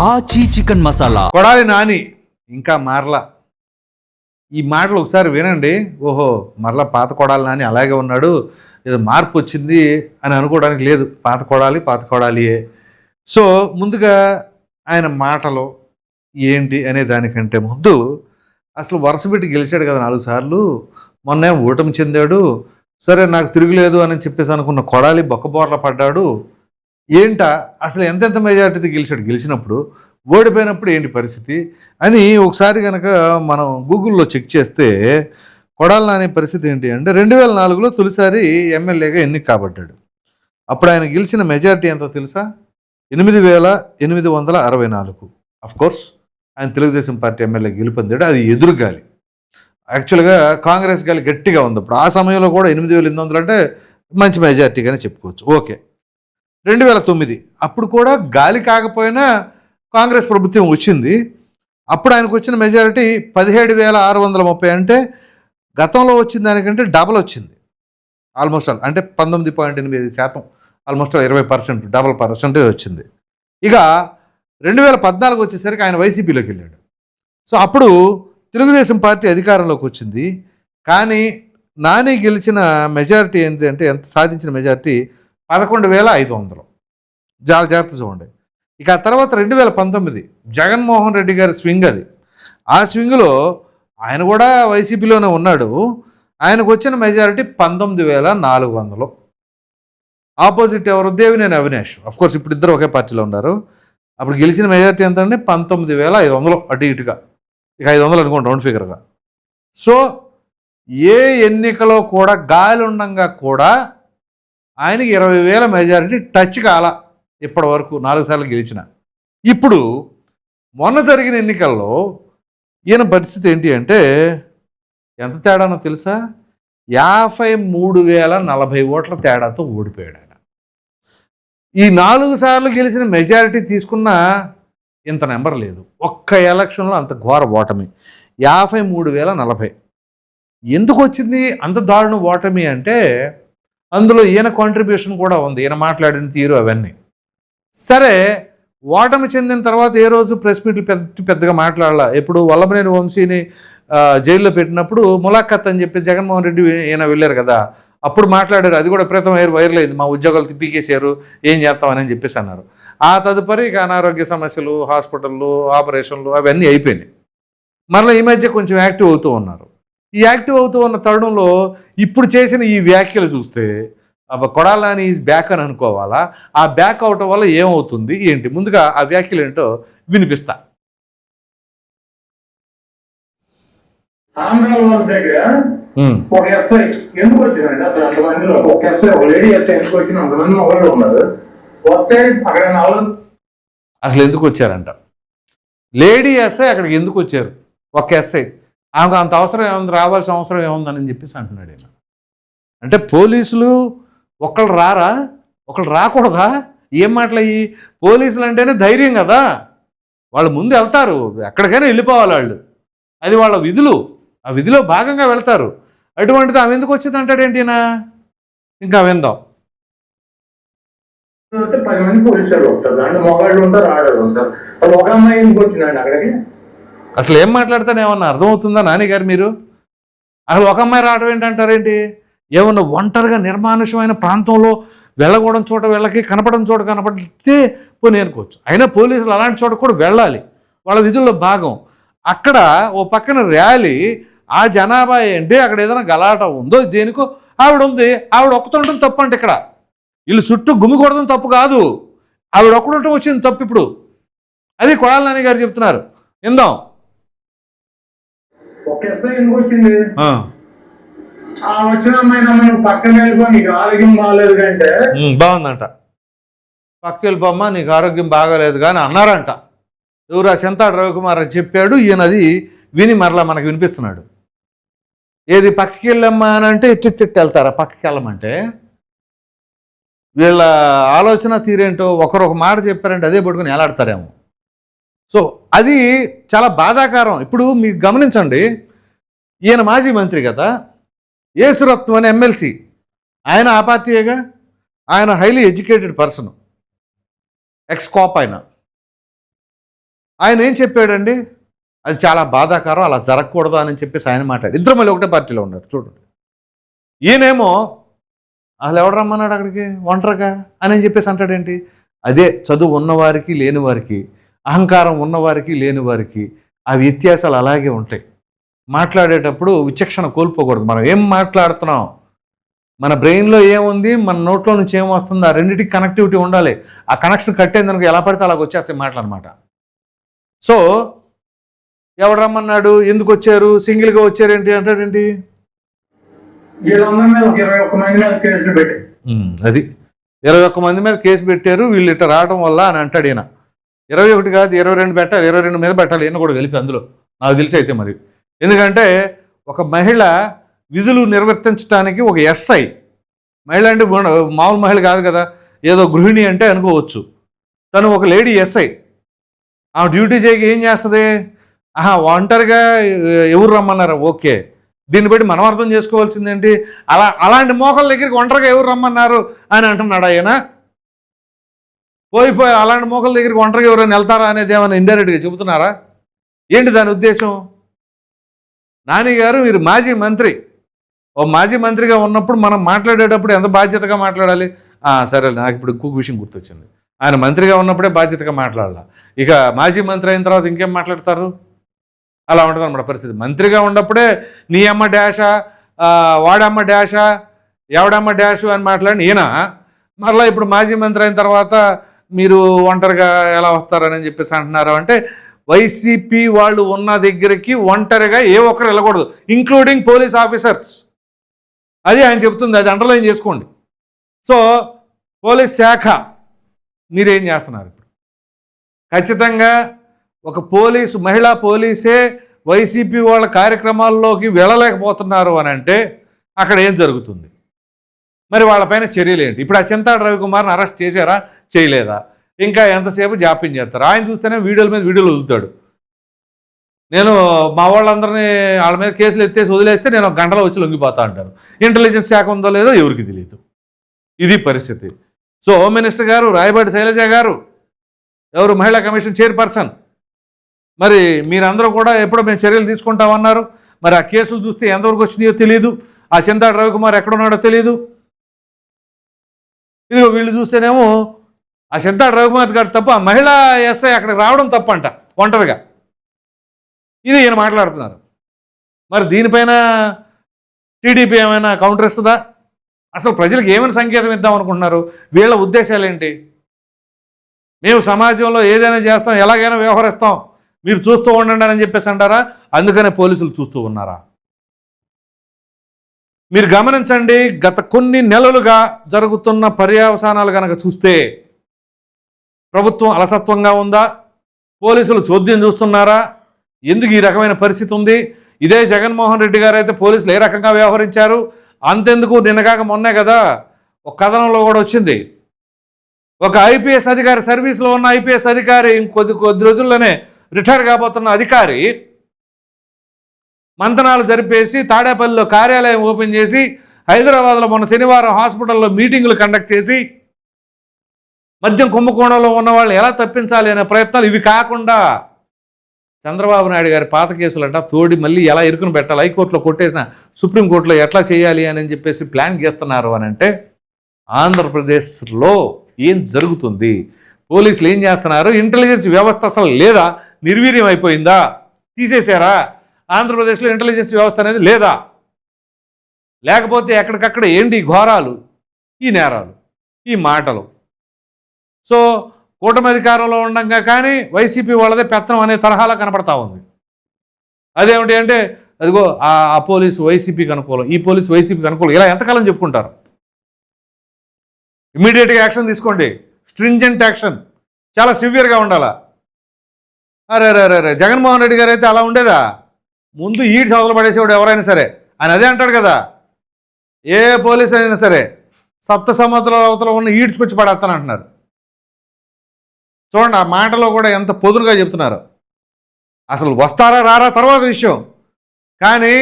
ఆచి చికెన్ మసాలా. కొడాలి నాని ఇంకా మారలా. ఈ మాటలు ఒకసారి వినండి. ఓహో, మరలా పాత కొడాలి నాని అలాగే ఉన్నాడు, ఏదో మార్పు వచ్చింది అని అనుకోవడానికి లేదు. పాత కొడాలియే. సో ముందుగా ఆయన మాటలు ఏంటి అనే దానికంటే ముందు అసలు వరుస పెట్టి గెలిచాడు కదా 4 సార్లు. మొన్న ఓటమి చెందాడు. సరే నాకు తిరుగులేదు అని చెప్పేసి అనుకున్న కొడాలి బొక్కబోర్ల పడ్డాడు. ఏంటా అసలు ఎంతెంత మెజార్టీతో గెలిచాడు, గెలిచినప్పుడు ఓడిపోయినప్పుడు ఏంటి పరిస్థితి అని ఒకసారి కనుక మనం గూగుల్లో చెక్ చేస్తే కొడాలి నాని పరిస్థితి ఏంటి అంటే 2004లో తొలిసారి ఎమ్మెల్యేగా ఎన్నిక కాబడ్డాడు. అప్పుడు ఆయన గెలిచిన మెజార్టీ ఎంతో తెలుసా? 8,864. అఫ్కోర్స్ ఆయన తెలుగుదేశం పార్టీ ఎమ్మెల్యే గెలుపొందాడు. అది ఎదురుగాలి. యాక్చువల్గా కాంగ్రెస్ గాలి గట్టిగా ఉంది. అప్పుడు ఆ సమయంలో కూడా 8,800 అంటే మంచి మెజార్టీగానే చెప్పుకోవచ్చు. ఓకే. 2009 అప్పుడు కూడా గాలి కాకపోయినా కాంగ్రెస్ ప్రభుత్వం వచ్చింది. అప్పుడు ఆయనకు వచ్చిన మెజారిటీ 17,630. అంటే గతంలో వచ్చిన దానికంటే డబల్ వచ్చింది ఆల్మోస్ట్ ఆల్. అంటే 19.8%, ఆల్మోస్ట్ 20%, డబల్ పర్సెంటేజ్ వచ్చింది. ఇక 2014 వచ్చేసరికి ఆయన వైసీపీలోకి వెళ్ళాడు. సో అప్పుడు తెలుగుదేశం పార్టీ అధికారంలోకి వచ్చింది. కానీ నాని గెలిచిన మెజారిటీ ఏంటి అంటే ఎంత సాధించిన మెజారిటీ 11,500. జాగ్రత్త చూడండి. ఇక ఆ తర్వాత 2019 జగన్మోహన్ రెడ్డి గారి స్వింగ్ అది. ఆ స్వింగ్లో ఆయన కూడా వైసీపీలోనే ఉన్నాడు. ఆయనకు వచ్చిన మెజారిటీ 19,400. ఆపోజిట్ ఎవరు? దేవినేని అవినాష్. అఫ్కోర్స్ ఇప్పుడు ఇద్దరు ఒకే పార్టీలో ఉన్నారు. అప్పుడు గెలిచిన మెజారిటీ ఎంత అంటే 19,500, అటు ఇటుగా. ఇక 500 అనుకోండి రౌండ్ ఫిగర్గా. సో ఏ ఎన్నికలో కూడా గాలి ఉండంగా కూడా ఆయనకి 20,000 మెజారిటీ టచ్ కాల ఇప్పటి వరకు 4 సార్లు గెలిచిన. ఇప్పుడు మొన్న జరిగిన ఎన్నికల్లో ఈయన పరిస్థితి ఏంటి అంటే ఎంత తేడానో తెలుసా? 53,040 ఓట్ల తేడాతో ఓడిపోయాడు ఆయన. ఈ 4 సార్లు గెలిచిన మెజారిటీ తీసుకున్న ఇంత నెంబర్ లేదు. ఒక్క ఎలక్షన్లో అంత ఘోర ఓటమి 53,040. ఎందుకు వచ్చింది అంత దారుణ ఓటమి అంటే అందులో ఈయన కాంట్రిబ్యూషన్ కూడా ఉంది. ఈయన మాట్లాడిన తీరు అవన్నీ సరే. ఓటమి చెందిన తర్వాత ఏ రోజు ప్రెస్ మీట్లు పెద్దగా మాట్లాడాల. ఎప్పుడు వల్లభనేని వంశీని జైల్లో పెట్టినప్పుడు ములాఖత్ అని చెప్పి జగన్మోహన్ రెడ్డి ఈయన వెళ్ళారు కదా, అప్పుడు మాట్లాడారు. అది కూడా విపరీతం వైరల్ అయింది. మా ఉద్యోగాలు తిప్పికేసారు, ఏం చేస్తామని చెప్పేసి అన్నారు. ఆ తదుపరి ఇక అనారోగ్య సమస్యలు, హాస్పిటళ్ళు, ఆపరేషన్లు అవన్నీ అయిపోయినాయి. మరలా ఈ మధ్య కొంచెం యాక్టివ్ అవుతూ ఉన్నారు. ఈ యాక్టివ్ అవుతూ ఉన్న తరుణంలో ఇప్పుడు చేసిన ఈ వ్యాఖ్యలు చూస్తే కొడాలి నాని ఈజ్ బ్యాక్ అని అనుకోవాలా? ఆ బ్యాక్ అవటం వల్ల ఏమవుతుంది ఏంటి? ముందుగా ఆ వ్యాఖ్యలు ఏంటో వినిపిస్తా. ఒక ఎస్ఐ ఎందుకు వచ్చిందండి అసలు అంతమందిలో? ఒక ఎస్ఐ, ఒక లేడీ ఎస్ఐ ఎందుకు వచ్చిన అంతమంది మొబైల్ ఉన్నారు? వస్తే అక్కడ అసలు ఎందుకు వచ్చారంట? లేడీ ఎస్ఐ అక్కడికి ఎందుకు వచ్చారు? ఒక ఎస్ఐ ఆమెకు అంత అవసరం ఏముంది, రావాల్సిన అవసరం ఏముందని చెప్పేసి అంటున్నాడు ఆయన. అంటే పోలీసులు ఒకళ్ళు రారా? ఒకళ్ళు రాకూడదా? ఏం మాటలయ్యి? పోలీసులు అంటేనే ధైర్యం కదా, వాళ్ళు ముందు వెళ్తారు, ఎక్కడికైనా వెళ్ళిపోవాలి వాళ్ళు, అది వాళ్ళ విధులు, ఆ విధిలో భాగంగా వెళ్తారు. అటువంటిది ఆమె ఎందుకు వచ్చింది అంటాడేంటి? ఇంకా విందాం. 10 మంది పోలీసులు వస్తారు, దాంట్లో మొగాళ్ళు ఉంటారు, ఆడవాళ్ళు ఉంటారు. వాళ్ళు ఒక అమ్మాయి ఎందుకు వచ్చిందండి అక్కడికి? అసలు ఏం మాట్లాడితేనే ఏమన్నా అర్థమవుతుందా నాన్నగారు మీరు? అసలు ఒక అమ్మాయి రావడం ఏంటంటారేంటి? ఏమన్నా ఒంటరిగా నిర్మానుషమైన ప్రాంతంలో వెళ్ళకూడని చోట వెళ్ళకి, కనపడని చోట కనపడితే పోనీ అనుకోవచ్చు. అయినా పోలీసులు అలాంటి చోట కూడా వెళ్ళాలి, వాళ్ళ విధుల్లో భాగం. అక్కడ ఓ పక్కన ర్యాలీ, ఆ జనాభా ఏంటి, అక్కడ ఏదైనా గలాట ఉందో దేనికో ఆవిడ ఉంది, ఆవిడ ఒక్కతుండటం తప్పు. అంటే ఇక్కడ వీళ్ళు చుట్టూ గుమికూడడం తప్పు కాదు, ఆవిడ ఒక్కడుంటం వచ్చింది తప్పు. ఇప్పుడు అది కొడాలి నాని గారు చెప్తున్నారు, విందాం. ఒక ఎస్ఐ ఎందుకు వచ్చింది? ఆ వచ్చిన అమ్మాయి పక్కన వెళ్ళిపో, నీకు ఆరోగ్యం బాగాలేదు అంటే బాగుందంట. పక్క వెళ్ళిపోమ్మా, నీకు ఆరోగ్యం బాగాలేదు కానీ అన్నారంట. ఎవరు? ఆ సెంతాడు రవికుమార్ అని చెప్పాడు. ఈయనది విని మరలా మనకు వినిపిస్తున్నాడు. ఏది పక్కకి వెళ్ళమ్మా అని అంటే తిట్టి వెళ్తారా? పక్కకి వెళ్ళమంటే వీళ్ళ ఆలోచన తీరేంటో, ఒకరు ఒక మాట చెప్పారంటే అదే పట్టుకుని ఎలాడతారేమో. సో అది చాలా బాధాకరం. ఇప్పుడు మీరు గమనించండి, ఈయన మాజీ మంత్రి కదా, యేసురత్నం అని ఎమ్మెల్సీ, ఆయన ఆ పార్టీయేగా. ఆయన highly educated person. X cap ఆయన ఏం చెప్పాడండి, అది చాలా బాధాకరం, అలా జరగకూడదు అని చెప్పేసి ఆయన మాట్లాడు. ఇద్దరు మళ్ళీ ఒకటే పార్టీలో ఉన్నారు చూడండి. ఈయనేమో అసలు ఎవడు రమ్మన్నాడు అక్కడికి ఒంటరిగా అని చెప్పేసి అంటాడేంటి. అదే చదువు ఉన్నవారికి లేని వారికి, అహంకారం ఉన్నవారికి లేని వారికి ఆ వ్యత్యాసాలు అలాగే ఉంటాయి. మాట్లాడేటప్పుడు విచక్షణ కోల్పోకూడదు. మనం ఏం మాట్లాడుతున్నాం, మన బ్రెయిన్లో ఏముంది, మన నోట్లో నుంచి ఏం వస్తుంది, ఆ రెండింటికి కనెక్టివిటీ ఉండాలి. ఆ కనెక్షన్ కట్టేందుకు ఎలా పడితే అలాగ వచ్చేస్తాయి మాటలు అనమాట. సో ఎవడు రమ్మన్నాడు, ఎందుకు వచ్చారు, సింగిల్గా వచ్చారేంటి అంటాడేంటి. వీళ్ళందరి మీద ఒక 21 మంది మీద కేసులు పెట్టారు. అది 21 మంది మీద కేసు పెట్టారు వీళ్ళు ఇట్లా రావడం వల్ల అని అంటాడు ఈయన. 21 కాదు 22 పెట్టాలి, 22 మీద పెట్టాలి ఈయన కూడా కలిపి అందులో, నాకు తెలిసి అయితే. మరి ఎందుకంటే ఒక మహిళ విధులు నిర్వర్తించడానికి ఒక ఎస్ఐ, మహిళ అంటే మామూలు మహిళ కాదు కదా, ఏదో గృహిణి అంటే అనుకోవచ్చు. తను ఒక లేడీ ఎస్ఐ, ఆ డ్యూటీ చేయక ఏం చేస్తుంది, ఒంటరిగా ఎవరు రమ్మన్నారు, ఓకే. దీన్ని బట్టి మనం అర్థం చేసుకోవాల్సింది ఏంటి, అలాంటి మోకల దగ్గరికి ఒంటరిగా ఎవరు రమ్మన్నారు అని అంటున్నాడు ఆయన. పోయి అలాంటి మోకల దగ్గరికి ఒంటరిగా ఎవరైనా వెళ్తారా అనేది ఏమైనా ఇండైరెక్ట్గా చెబుతున్నారా ఏంటి దాని ఉద్దేశం. నాని గారు మీరు మాజీ మంత్రి, ఓ మాజీ మంత్రిగా ఉన్నప్పుడు మనం మాట్లాడేటప్పుడు ఎంత బాధ్యతగా మాట్లాడాలి. సరే, నాకు ఇప్పుడు ఇంకొక విషయం గుర్తొచ్చింది. ఆయన మంత్రిగా ఉన్నప్పుడే బాధ్యతగా మాట్లాడాల, ఇక మాజీ మంత్రి అయిన తర్వాత ఇంకేం మాట్లాడతారు. అలా ఉంటుంది అన్నమాట పరిస్థితి. మంత్రిగా ఉన్నప్పుడే నీ అమ్మ డాషా, వాడమ్మ డాషా, ఎవడమ్మ డాషు అని మాట్లాడి ఈయన మరలా ఇప్పుడు మాజీ మంత్రి అయిన తర్వాత మీరు ఒంటరిగా ఎలా వస్తారని చెప్పేసి అంటున్నారు. అంటే వైసీపీ వాళ్ళు ఉన్న దగ్గరికి ఒంటరిగా ఏ ఒక్కరు వెళ్ళకూడదు, ఇంక్లూడింగ్ పోలీస్ ఆఫీసర్స్. అది ఆయన చెప్తుంది, అది అండర్లైన్ చేసుకోండి. సో పోలీస్ శాఖ మీరేం చేస్తున్నారు ఇప్పుడు, ఖచ్చితంగా ఒక మహిళా పోలీసే వైసీపీ వాళ్ళ కార్యక్రమాల్లోకి వెళ్ళలేకపోతున్నారు అని అంటే అక్కడ ఏం జరుగుతుంది, మరి వాళ్ళపైన చర్యలు ఏంటి. ఇప్పుడు ఆ చింతాడు రవికుమార్ని అరెస్ట్ చేశారా, చేయలేదా, ఇంకా ఎంతసేపు జాప్యం చేస్తారు. ఆయన చూస్తేనే వీడియోల మీద వీడియోలు వదులుతాడు. నేను మా వాళ్ళందరినీ వాళ్ళ మీద కేసులు ఎత్తేసి వదిలేస్తే నేను ఒక గంటలో వచ్చి లొంగిపోతా అంటారు. ఇంటెలిజెన్స్ శాఖ ఉందో లేదో ఎవరికి తెలియదు. ఇది పరిస్థితి. సో హోమ్ మినిస్టర్ గారు, రాయబాటి శైలజ గారు, ఎవరు మహిళా కమిషన్ చైర్పర్సన్, మరి మీరందరూ కూడా ఎప్పుడో మేము చర్యలు తీసుకుంటామన్నారు. మరి ఆ కేసులు చూస్తే ఎంతవరకు వచ్చినాయో తెలియదు, ఆ చింతాడు రవికుమార్ ఎక్కడున్నాడో తెలియదు. ఇదిగో వీళ్ళు చూస్తేనేమో ఆ చింతాడు రవికుమార్ గారు తప్ప ఆ మహిళా ఎస్ఐ అక్కడికి రావడం తప్పంట ఒంటరిగా. ఇది ఈయన మాట్లాడుతున్నారు. మరి దీనిపైన టీడీపీ ఏమైనా కౌంటర్ ఇస్తుందా, అసలు ప్రజలకు ఏమైనా సంకేతం ఇద్దాం అనుకుంటున్నారు, వీళ్ళ ఉద్దేశాలు ఏంటి. మేము సమాజంలో ఏదైనా చేస్తాం, ఎలాగైనా వ్యవహరిస్తాం, మీరు చూస్తూ ఉండండి అని చెప్పేసి అంటారా, అందుకనే పోలీసులు చూస్తూ ఉన్నారా. మీరు గమనించండి, గత కొన్ని నెలలుగా జరుగుతున్న పర్యవసానాలు కనుక చూస్తే ప్రభుత్వం అలసత్వంగా ఉందా, పోలీసులు చోద్యం చూస్తున్నారా, ఎందుకు ఈ రకమైన పరిస్థితి ఉంది. ఇదే జగన్మోహన్ రెడ్డి గారు అయితే పోలీసులు ఏ రకంగా వ్యవహరించారు, అంతెందుకు నిన్నగాక మొన్నే కదా ఒక కథనంలో కూడా వచ్చింది, ఒక ఐపీఎస్ అధికారి, సర్వీస్లో ఉన్న ఐపీఎస్ అధికారి కొద్ది రోజుల్లోనే రిటైర్ కాబోతున్న అధికారి మంతనాలు జరిపేసి తాడేపల్లిలో కార్యాలయం ఓపెన్ చేసి, హైదరాబాద్లో మొన్న శనివారం హాస్పిటల్లో మీటింగులు కండక్ట్ చేసి మద్యం కుంభకోణంలో ఉన్న వాళ్ళు ఎలా తప్పించాలి అనే ప్రయత్నాలు. ఇవి కాకుండా చంద్రబాబు నాయుడు గారి పాత కేసులంట తోడి మళ్ళీ ఎలా ఇరుకుని పెట్టాలి, హైకోర్టులో కొట్టేసిన సుప్రీంకోర్టులో ఎట్లా చేయాలి అని చెప్పేసి ప్లాన్ చేస్తున్నారు అని అంటే ఆంధ్రప్రదేశ్లో ఏం జరుగుతుంది, పోలీసులు ఏం చేస్తున్నారు, ఇంటెలిజెన్స్ వ్యవస్థ అసలు లేదా, నిర్వీర్యం అయిపోయిందా, తీసేశారా, ఆంధ్రప్రదేశ్లో ఇంటెలిజెన్స్ వ్యవస్థ అనేది లేదా, లేకపోతే ఎక్కడికక్కడ ఏంటి ఘోరాలు, ఈ నేరాలు, ఈ మాటలు. సో కూటమి అధికారంలో ఉండగా కానీ వైసీపీ వాళ్ళదే పెత్తనం అనే తరహాలో కనపడతా ఉంది. అదేమిటి అంటే అదిగో ఆ పోలీసు వైసీపీకి అనుకూలం, ఈ పోలీసు వైసీపీకి అనుకూలం, ఇలా ఎంతకాలం చెప్పుకుంటారు. ఇమ్మీడియట్గా యాక్షన్ తీసుకోండి, స్ట్రింజెంట్ యాక్షన్, చాలా సివియర్గా ఉండాలా. అరే జగన్మోహన్ రెడ్డి గారు అయితే అలా ఉండేదా, ముందు ఈడ్చి అవతల పడేసేవాడు ఎవరైనా సరే, ఆయన అదే అంటాడు కదా, ఏ పోలీసు అయినా సరే సప్త సముద్రాల అవతల ఉన్న ఈడ్చుకొచ్చి పడేస్తాను అంటున్నారు. చూడండి ఆ మాటలో కూడా ఎంత పొదురుగా చెప్తున్నారు. అసలు వస్తారా రారా తర్వాత విషయం, కానీ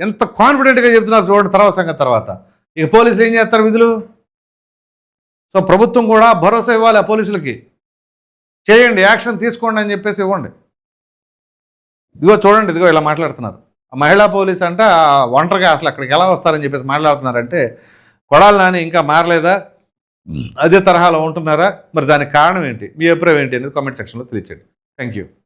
ఎంత కాన్ఫిడెంట్గా చెప్తున్నారు చూడండి తర్వాత సంగతి. తర్వాత ఇక పోలీసులు ఏం చేస్తారు విధులు. సో ప్రభుత్వం కూడా భరోసా ఇవ్వాలి ఆ పోలీసులకి. చేయండి, యాక్షన్ తీసుకోండి అని చెప్పేసి ఇవ్వండి. ఇదిగో చూడండి, ఇదిగో ఇలా మాట్లాడుతున్నారు. ఆ మహిళా పోలీస్ అంటే ఒంటరిగా అసలు అక్కడికి ఎలా వస్తారని చెప్పేసి మాట్లాడుతున్నారంటే, కొడాలి నాని ఇంకా మారలేదా, అదే తరహాలో ఉంటున్నారా, మరి దానికి కారణం ఏంటి, మీ అభిప్రాయం ఏంటి అనేది కామెంట్ సెక్షన్లో తెలియచేయండి. Thank you.